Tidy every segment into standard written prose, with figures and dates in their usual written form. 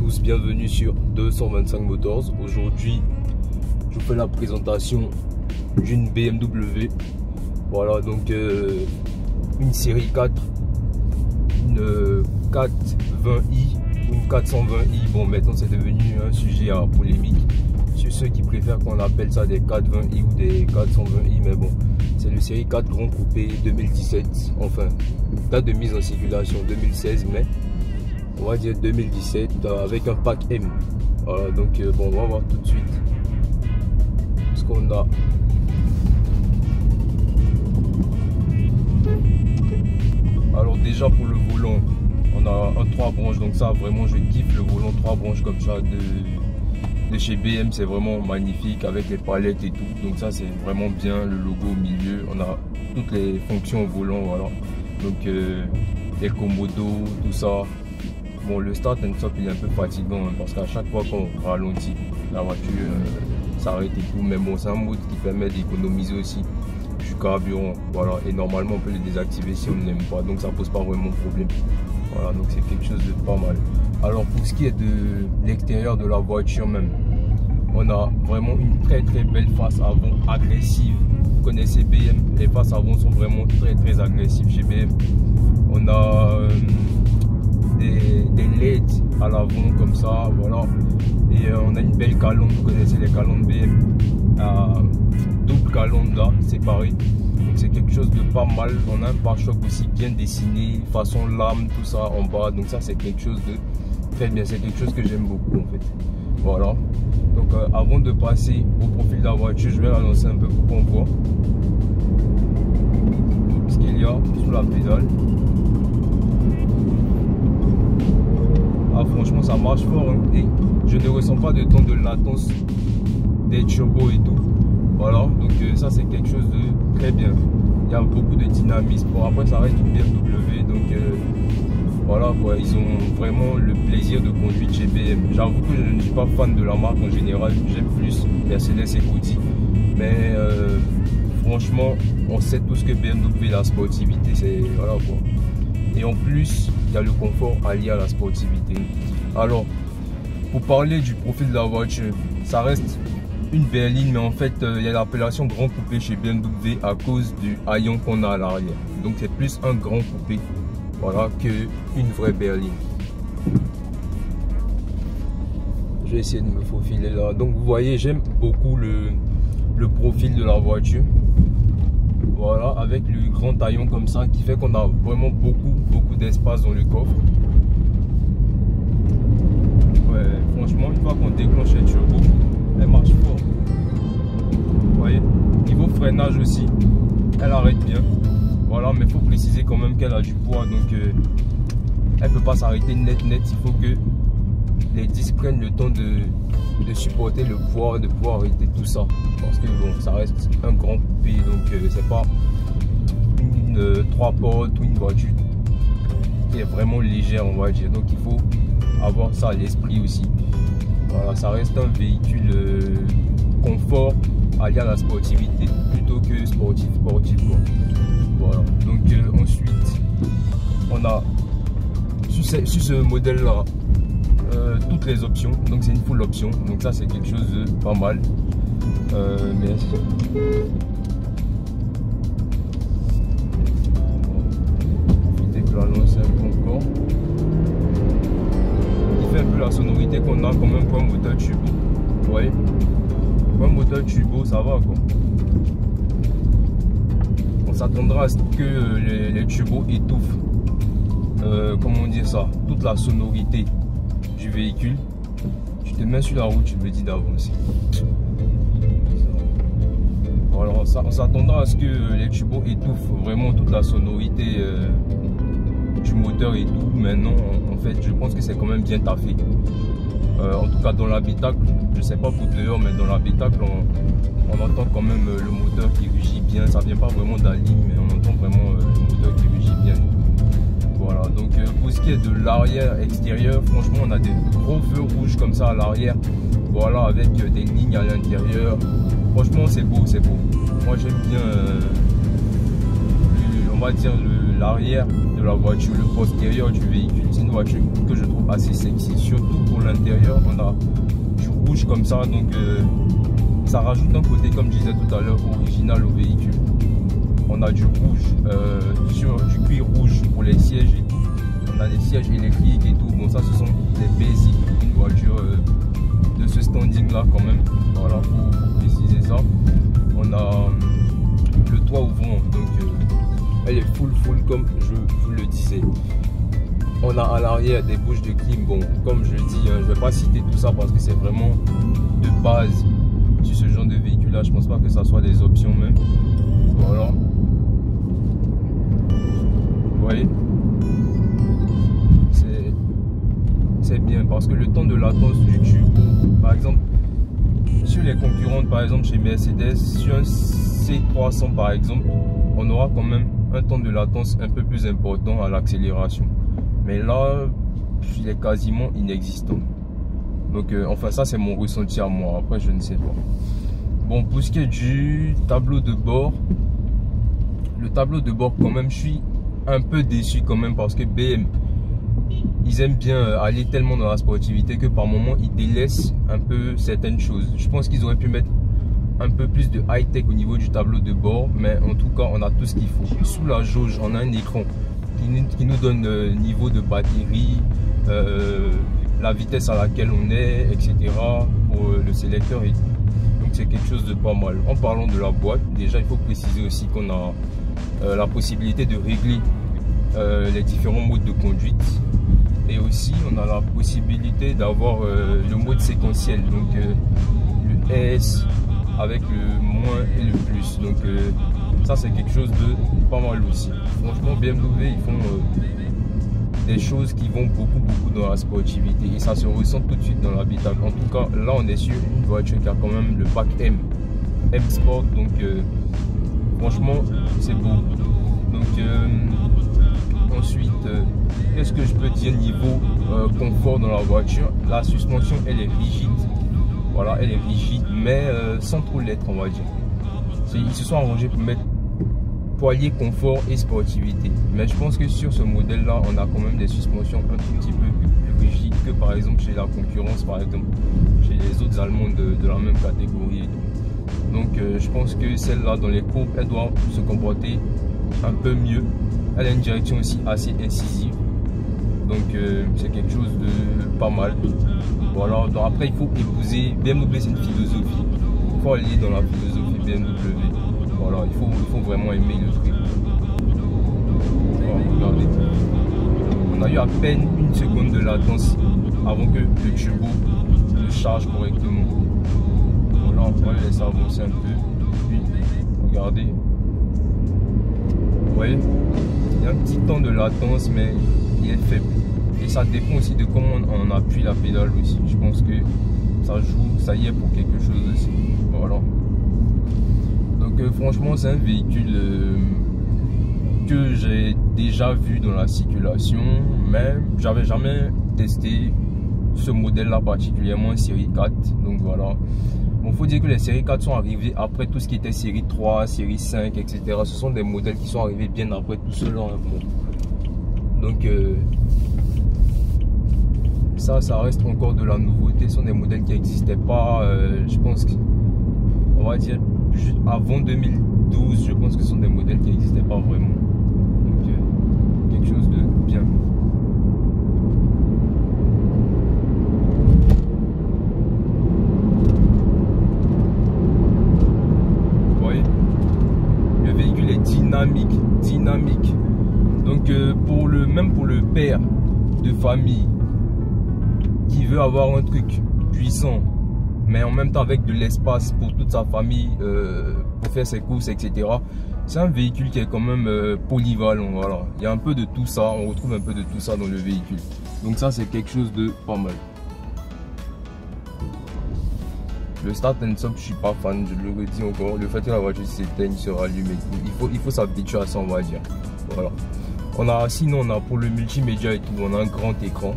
tous, bienvenue sur 225 Motors. Aujourd'hui, je vous fais la présentation d'une BMW. Voilà, donc une série 4, une 420i, une 420i. Bon, maintenant c'est devenu un sujet à polémique sur ceux qui préfèrent qu'on appelle ça des 420i ou des 420i, mais bon, c'est le série 4 Grand Coupé 2017, enfin, date de mise en circulation 2016, mais on va dire 2017 avec un pack M. Voilà, donc bon, on va voir tout de suite ce qu'on a. Alors déjà pour le volant, on a un 3 branches, donc ça vraiment je kiffe le volant 3 branches comme ça de chez BM, c'est vraiment magnifique avec les palettes et tout, donc ça c'est vraiment bien, le logo au milieu, on a toutes les fonctions au volant, voilà, donc les commodos, tout ça. Bon, le start and stop il est un peu fatigant hein, parce qu'à chaque fois qu'on ralentit la voiture s'arrête et tout, mais bon c'est un mode qui permet d'économiser aussi du carburant, voilà, et normalement on peut le désactiver si on ne l'aime pas, donc ça pose pas vraiment de problème. Voilà, donc c'est quelque chose de pas mal. Alors pour ce qui est de l'extérieur de la voiture même, on a vraiment une très belle face avant agressive. Vous connaissez BM, les faces avant sont vraiment très agressives chez BM. On a des LED à l'avant comme ça, voilà, et on a une belle calandre. Vous connaissez les calandres BM, double calandre là, séparée, donc c'est quelque chose de pas mal. On a un pare-choc aussi bien dessiné, façon lame, tout ça en bas, donc ça c'est quelque chose de très bien, c'est quelque chose que j'aime beaucoup en fait. Voilà, donc avant de passer au profil de la voiture, je vais la lancer un peu pour qu'on voit ce qu'il y a sous la pédale. Ah, franchement ça marche fort hein, et je ne ressens pas de temps de latence des turbos et tout. Voilà, donc ça c'est quelque chose de très bien. Il y a beaucoup de dynamisme. Bon, après ça reste une BMW, donc voilà quoi, ils ont vraiment le plaisir de conduire chez BM. J'avoue que je ne suis pas fan de la marque en général, j'aime plus Mercedes et Audi, mais franchement on sait tous que BMW, la sportivité, c'est voilà quoi. Et en plus il y a le confort allié à la sportivité. Alors pour parler du profil de la voiture, ça reste une berline, mais en fait il y a l'appellation grand coupé chez BMW à cause du haillon qu'on a à l'arrière, donc c'est plus un grand coupé, voilà, que une vraie berline. Je vais essayer de me faufiler là. Donc vous voyez, j'aime beaucoup le profil de la voiture, voilà, avec le grand haillon comme ça qui fait qu'on a vraiment beaucoup d'espace dans le coffre. Ouais, franchement une fois qu'on déclenche les turbos, elle marche fort. Vous voyez, niveau freinage aussi, elle arrête bien. Voilà, mais il faut préciser quand même qu'elle a du poids, donc elle peut pas s'arrêter net. Il faut que les disques prennent le temps de supporter le poids, de pouvoir arrêter tout ça, parce que bon, ça reste un grand coupé, donc c'est pas une 3 portes ou une voiture qui est vraiment légère, on va dire, donc il faut avoir ça à l'esprit aussi. Voilà, ça reste un véhicule confort allié à la sportivité plutôt que sportif quoi. Voilà, donc ensuite on a sur ce modèle là toutes les options, donc c'est une full option, donc ça c'est quelque chose de pas mal. Mais je vais lancer un peu encore. Il fait un peu la sonorité qu'on a quand même pour un moteur turbo. Vous voyez, pour un moteur turbo ça va quoi. On s'attendra à ce que les turbos étouffent comment dire ça, toute la sonorité du véhicule. Tu te mets sur la route, tu me dis d'avancer. Alors on s'attendra à ce que les turbos étouffent vraiment toute la sonorité du moteur et tout. Maintenant en fait je pense que c'est quand même bien taffé. En tout cas dans l'habitacle, je sais pas pour dehors, mais dans l'habitacle on entend quand même le moteur qui rugit bien. Ça vient pas vraiment d'un ligne, mais on entend vraiment le moteur qui rugit bien. Voilà, donc pour ce qui est de l'arrière extérieur, franchement on a des gros feux rouges comme ça à l'arrière, voilà, avec des lignes à l'intérieur. Franchement c'est beau, moi j'aime bien on va dire l'arrière de la voiture, le postérieur du véhicule. C'est une voiture que je trouve assez sexy, surtout pour l'intérieur. On a du rouge comme ça, donc ça rajoute un côté, comme je disais tout à l'heure, original au véhicule. On a du rouge, du cuir rouge pour les sièges et tout. On a des sièges électriques et tout. Bon, ça, ce sont des basics d'une voiture de ce standing là quand même. Voilà, pour préciser ça. On a le toit ouvrant, donc elle est full comme je vous le disais. On a à l'arrière des bouches de clim. Bon, comme je dis, je vais pas citer tout ça parce que c'est vraiment de base sur ce genre de véhicule là. Je pense pas que ça soit des options même. Voilà, vous voyez, c'est bien parce que le temps de latence du turbo, par exemple sur les concurrentes, par exemple chez Mercedes, sur un C300 par exemple, on aura quand même un temps de latence un peu plus important à l'accélération, mais là il est quasiment inexistant. Donc enfin, ça c'est mon ressenti à moi, après je ne sais pas. Bon, pour ce qui est du tableau de bord, le tableau de bord quand même, je suis un peu déçu quand même parce que BM, ils aiment bien aller tellement dans la sportivité que par moment ils délaissent un peu certaines choses. Je pense qu'ils auraient pu mettre un peu plus de high-tech au niveau du tableau de bord, mais en tout cas on a tout ce qu'il faut. Sous la jauge, on a un écran qui nous donne niveau de batterie, la vitesse à laquelle on est, etc. pour le sélecteur et tout. Donc c'est quelque chose de pas mal. En parlant de la boîte, déjà il faut préciser aussi qu'on a la possibilité de régler les différents modes de conduite, et aussi on a la possibilité d'avoir le mode séquentiel, donc le S avec le moins et le plus. Donc ça c'est quelque chose de pas mal aussi. Franchement BMW ils font des choses qui vont beaucoup dans la sportivité et ça se ressent tout de suite dans l'habitacle. En tout cas là on est sur une voiture qui a quand même le pack M Sport, donc franchement c'est beau. Donc ensuite qu'est-ce que je peux dire niveau confort dans la voiture? La suspension elle est rigide, voilà, elle est rigide mais sans trop l'être, on va dire. Ils se sont arrangés pour mettre poilier confort et sportivité, mais je pense que sur ce modèle là on a quand même des suspensions un tout petit peu plus rigides que par exemple chez la concurrence, par exemple chez les autres allemandes de la même catégorie et tout. Donc je pense que celle-là dans les courbes elle doit se comporter un peu mieux. Elle a une direction aussi assez incisive, donc c'est quelque chose de pas mal. Voilà, donc après il faut épouser BMW, c'est une philosophie, il faut aller dans la philosophie BMW. Voilà, il faut vraiment aimer le truc. Voilà, regardez, on a eu à peine une seconde de latence avant que le turbo se charge correctement. Voilà, on va le laisser avancer un peu. Puis regardez, vous voyez, il y a un petit temps de latence mais il est faible et ça dépend aussi de comment on appuie la pédale aussi. Je pense que ça joue, ça y est pour quelque chose aussi. Voilà, donc franchement c'est un véhicule que j'ai déjà vu dans la circulation, mais j'avais jamais testé ce modèle là particulièrement série 4. Donc voilà, bon, faut dire que les séries 4 sont arrivées après tout ce qui était série 3, série 5, etc. Ce sont des modèles qui sont arrivés bien après tout cela. Donc ça reste encore de la nouveauté. Ce sont des modèles qui n'existaient pas, je pense que, on va dire avant 2012. Je pense que ce sont des modèles qui n'existaient pas vraiment. Donc quelque chose de bien. Vous voyez, le véhicule est dynamique. Donc même pour le père de famille qui veut avoir un truc puissant mais en même temps avec de l'espace pour toute sa famille, pour faire ses courses, etc. C'est un véhicule qui est quand même polyvalent. Voilà, il y a un peu de tout ça, on retrouve un peu de tout ça dans le véhicule. Donc ça c'est quelque chose de pas mal. Le start and stop, je suis pas fan, je le redis encore. Le fait que la voiture s'éteigne, se rallume et tout, il faut s'habituer à ça, on va dire. Voilà. Sinon on a pour le multimédia et tout, on a un grand écran.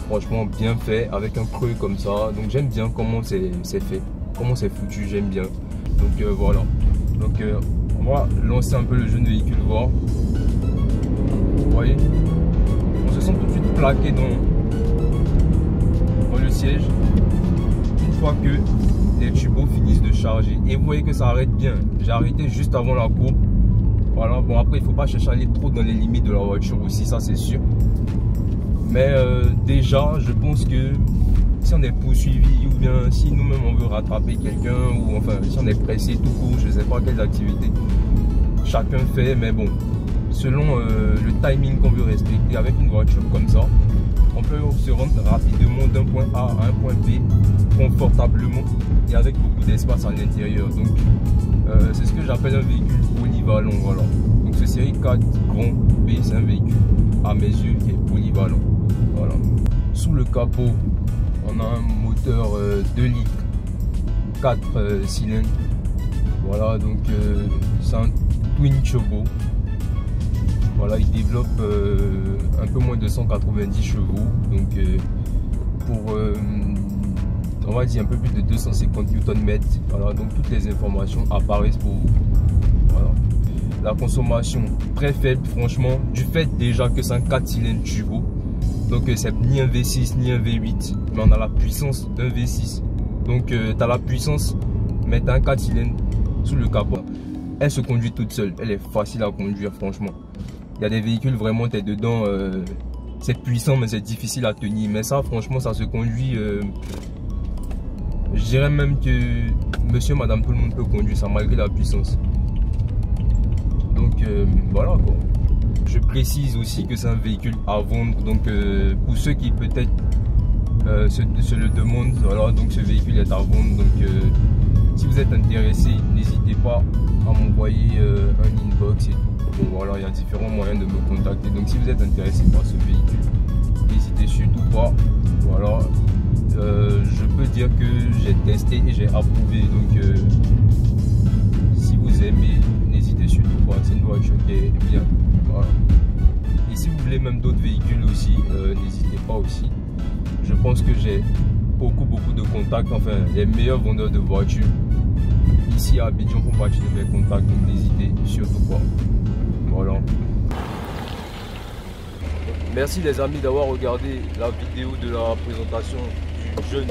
Franchement bien fait, avec un creux comme ça. Donc j'aime bien comment c'est fait, comment c'est foutu, j'aime bien. Donc voilà. Donc on va lancer un peu le jeune véhicule, voir. Vous voyez, on se sent tout de suite plaqué dans le siège une fois que les tubos finissent de charger. Et vous voyez que ça arrête bien. J'ai arrêté juste avant la courbe. Voilà, bon après il faut pas chercher à aller trop dans les limites de la voiture aussi, ça c'est sûr. Mais déjà je pense que si on est poursuivi ou bien si nous-mêmes on veut rattraper quelqu'un ou enfin si on est pressé tout court, je sais pas quelles activités chacun fait, mais bon, selon le timing qu'on veut respecter avec une voiture comme ça, on peut se rendre rapidement d'un point A à un point B confortablement et avec beaucoup d'espace à l'intérieur. Donc c'est ce que j'appelle un véhicule polyvalent. Voilà. Donc ce série 4 grand B, c'est un véhicule à mes yeux qui est polyvalent. Voilà. Sous le capot, on a un moteur 2 litres 4 cylindres. Voilà, donc c'est un twin turbo. Voilà, il développe un peu moins de 190 chevaux. Donc pour on va dire un peu plus de 250 Nm. Voilà, donc toutes les informations apparaissent pour vous. Voilà. La consommation très faible, franchement, du fait déjà que c'est un 4 cylindres turbo. Donc c'est ni un V6 ni un V8, mais on a la puissance d'un V6. Donc tu as la puissance, mais tu as un 4 cylindres sous le capot. Elle se conduit toute seule, elle est facile à conduire franchement. Il y a des véhicules vraiment, tu es dedans, c'est puissant mais c'est difficile à tenir. Mais ça franchement ça se conduit, je dirais même que monsieur, madame, tout le monde peut conduire ça malgré la puissance. Donc voilà quoi. Je précise aussi que c'est un véhicule à vendre, donc pour ceux qui peut-être se le demandent, voilà, donc ce véhicule est à vendre. Donc si vous êtes intéressé, n'hésitez pas à m'envoyer un inbox et tout. Bon voilà, il y a différents moyens de me contacter. Donc si vous êtes intéressé par ce véhicule, n'hésitez surtout pas. Voilà, je peux dire que j'ai testé et j'ai approuvé. Donc si vous aimez, n'hésitez surtout pas. C'est une voiture qui est bien. Voilà. Et si vous voulez même d'autres véhicules aussi, n'hésitez pas aussi. Je pense que j'ai beaucoup de contacts, enfin les meilleurs vendeurs de voitures ici à Abidjan font partie de mes contacts, donc n'hésitez surtout pas. Voilà. Merci les amis d'avoir regardé la vidéo de la présentation du jeune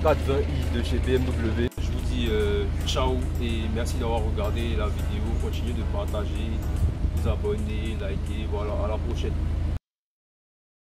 420i de chez BMW. Je vous dis ciao et merci d'avoir regardé la vidéo. Continuez de partager, vous abonner, liker. Voilà, à la prochaine.